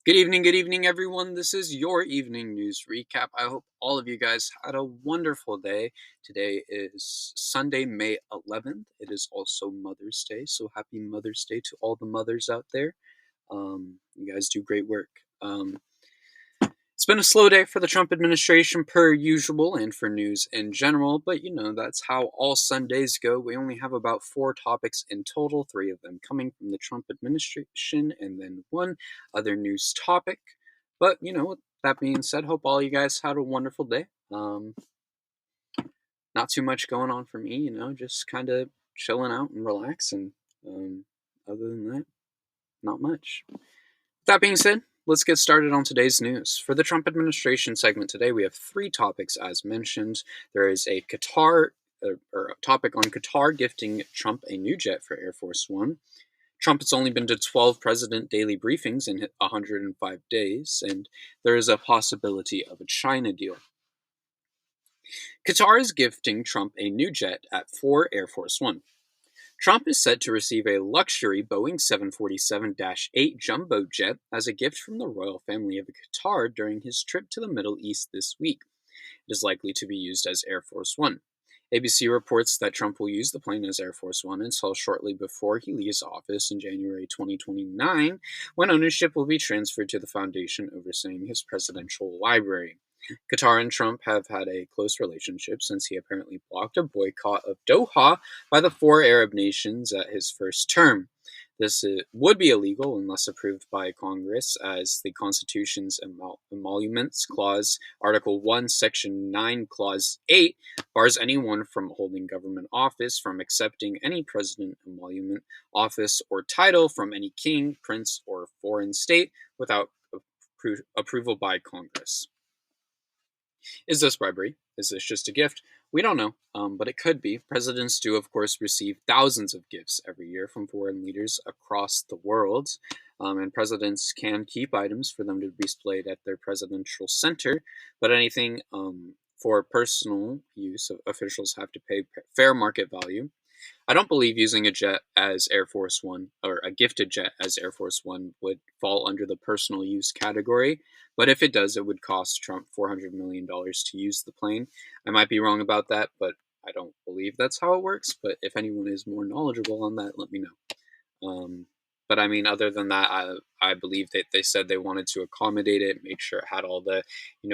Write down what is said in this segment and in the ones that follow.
Good evening, everyone. This is your evening news recap. I hope all of you guys had a wonderful day. Today is Sunday, May 11th. It is also Mother's Day, so happy Mother's Day to all the mothers out there. You guys do great work. It's been a slow day for the Trump administration per usual and for news in general, but that's how all Sundays go. We only have about 4 topics in total, 3 of them coming from the Trump administration and then one other news topic. But, with that being said, hope all you guys had a wonderful day. Not too much going on for me, just kind of chilling out and relaxing. Other than that, not much. That being said, let's get started on today's news. For the Trump administration segment today, we have 3 topics as mentioned. There is a topic on Qatar gifting Trump a new jet for Air Force One. Trump has only been to 12 president daily briefings in 105 days, and there is a possibility of a China deal. Qatar is gifting Trump a new jet for Air Force One. Trump is set to receive a luxury Boeing 747-8 jumbo jet as a gift from the royal family of Qatar during his trip to the Middle East this week. It is likely to be used as Air Force One. ABC reports that Trump will use the plane as Air Force One until shortly before he leaves office in January 2029, when ownership will be transferred to the foundation overseeing his presidential library. Qatar and Trump have had a close relationship since he apparently blocked a boycott of Doha by the 4 Arab nations at his first term. This would be illegal unless approved by Congress, as the Constitution's Emoluments Clause, Article 1, Section 9, Clause 8, bars anyone from holding government office from accepting any president emolument, office, or title from any king, prince, or foreign state without approval by Congress. Is this bribery? Is this just a gift? We don't know, but it could be. Presidents do, of course, receive thousands of gifts every year from foreign leaders across the world, and presidents can keep items for them to be displayed at their presidential center, but anything for personal use, officials have to pay fair market value. I don't believe using a jet as Air Force One, or a gifted jet as Air Force One, would fall under the personal use category, but if it does, it would cost Trump $400 million to use the plane. I might be wrong about that, but I don't believe that's how it works, but if anyone is more knowledgeable on that, let me know. But I mean, other than that, I believe that they said they wanted to accommodate it, make sure it had all the,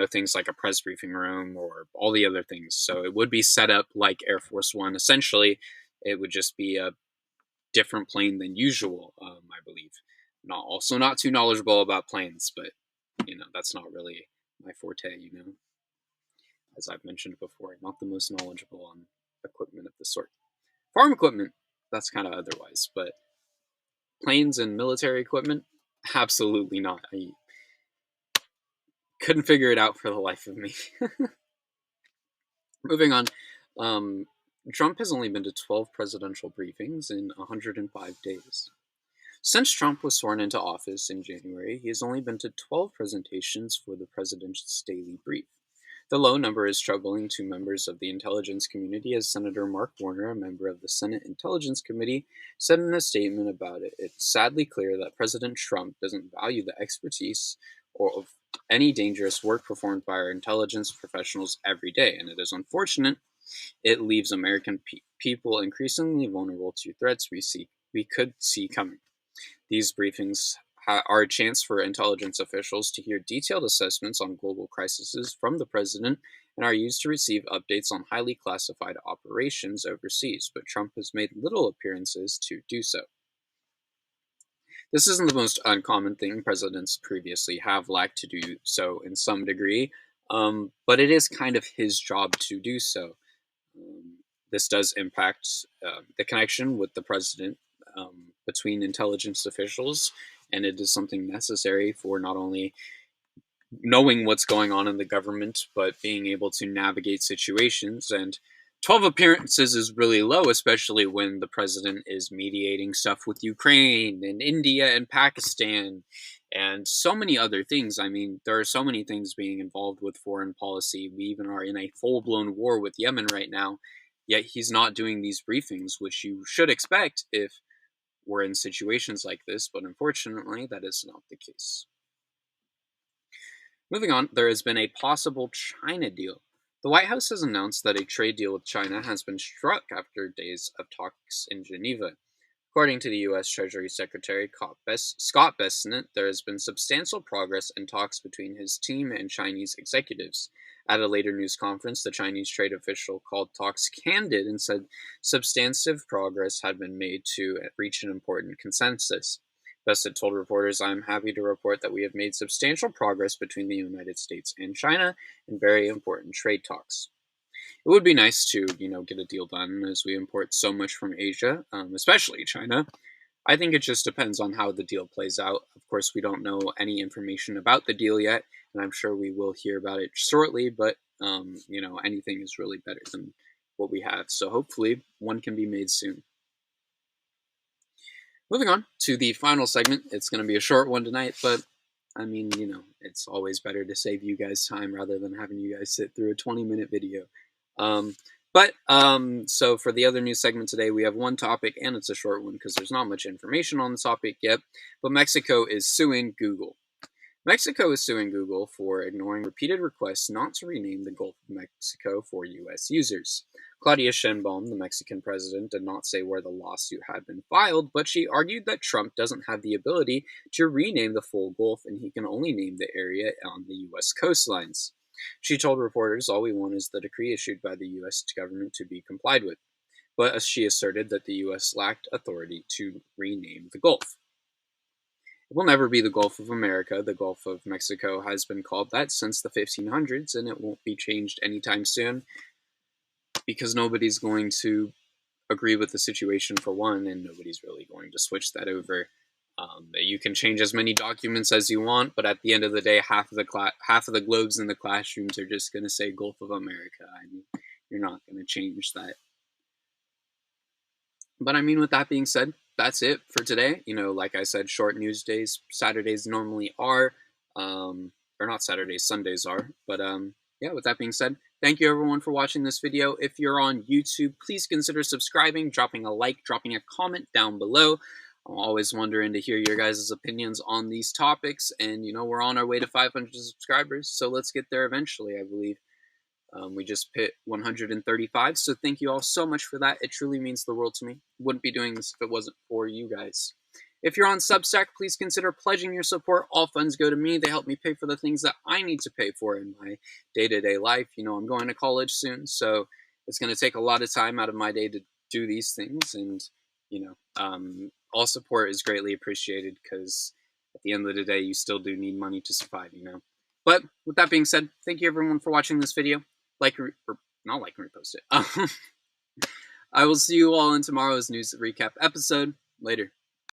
things like a press briefing room or all the other things. So it would be set up like Air Force One. Essentially, it would just be a different plane than usual, I believe. Not too knowledgeable about planes, but, that's not really my forte, as I've mentioned before, not the most knowledgeable on equipment of the sort. Farm equipment, that's kind of otherwise, but planes and military equipment, absolutely not. I couldn't figure it out for the life of me. Moving on, Trump has only been to 12 presidential briefings in 105 days. Since Trump was sworn into office in January, he has only been to 12 presentations for the president's daily brief. The low number is troubling to members of the intelligence community, as Senator Mark Warner, a member of the Senate Intelligence Committee, said in a statement about it. It's sadly clear that President Trump doesn't value the expertise or of any dangerous work performed by our intelligence professionals every day, and it is unfortunate. It leaves American people increasingly vulnerable to threats we could see coming. These briefings are a chance for intelligence officials to hear detailed assessments on global crises from the president and are used to receive updates on highly classified operations overseas, but Trump has made little appearances to do so. This isn't the most uncommon thing. Presidents previously have lacked to do so in some degree, but it is kind of his job to do so. This does impact the connection with the president between intelligence officials, and it is something necessary for not only knowing what's going on in the government, but being able to navigate situations. And 12 appearances is really low, especially when the president is mediating stuff with Ukraine and India and Pakistan and so many other things. I mean, there are so many things being involved with foreign policy. We even are in a full-blown war with Yemen right now, yet he's not doing these briefings, which you should expect if we're in situations like this, but unfortunately, that is not the case. Moving on, there has been a possible China deal. The White House has announced that a trade deal with China has been struck after days of talks in Geneva. According to the U.S. Treasury Secretary Scott Bessent, there has been substantial progress in talks between his team and Chinese executives. At a later news conference, the Chinese trade official called talks candid and said substantive progress had been made to reach an important consensus. Bessent told reporters, "I am happy to report that we have made substantial progress between the United States and China in very important trade talks." It would be nice to, get a deal done as we import so much from Asia, especially China. I think it just depends on how the deal plays out. Of course, we don't know any information about the deal yet, and I'm sure we will hear about it shortly, but, anything is really better than what we have. So hopefully one can be made soon. Moving on to the final segment. It's going to be a short one tonight, but I mean, it's always better to save you guys time rather than having you guys sit through a 20-minute video. So for the other news segment today, we have one topic, and it's a short one because there's not much information on the topic yet, but Mexico is suing Google. Mexico is suing Google for ignoring repeated requests not to rename the Gulf of Mexico for U.S. users. Claudia Sheinbaum, the Mexican president, did not say where the lawsuit had been filed, but she argued that Trump doesn't have the ability to rename the full Gulf and he can only name the area on the U.S. coastlines. She told reporters, "All we want is the decree issued by the U.S. government to be complied with," but she asserted that the U.S. lacked authority to rename the Gulf. It will never be the Gulf of America. The Gulf of Mexico has been called that since the 1500s, and it won't be changed anytime soon because nobody's going to agree with the situation for one, and nobody's really going to switch that over. You can change as many documents as you want, but at the end of the day, half of the globes in the classrooms are just going to say Gulf of America. I mean, you're not going to change that. But I mean, with that being said, that's it for today. Like I said, short news days. Saturdays normally are, or not Saturdays, Sundays are. But yeah, with that being said, thank you everyone for watching this video. If you're on YouTube, please consider subscribing, dropping a like, dropping a comment down below. I'm always wondering to hear your guys' opinions on these topics, and we're on our way to 500 subscribers, so let's get there eventually, I believe. We just hit 135, so thank you all so much for that. It truly means the world to me. Wouldn't be doing this if it wasn't for you guys. If you're on Substack, please consider pledging your support. All funds go to me. They help me pay for the things that I need to pay for in my day-to-day life. I'm going to college soon, so it's going to take a lot of time out of my day to do these things, and all support is greatly appreciated because at the end of the day, you still do need money to survive, But with that being said, thank you everyone for watching this video. Not like and repost it. I will see you all in tomorrow's news recap episode. Later.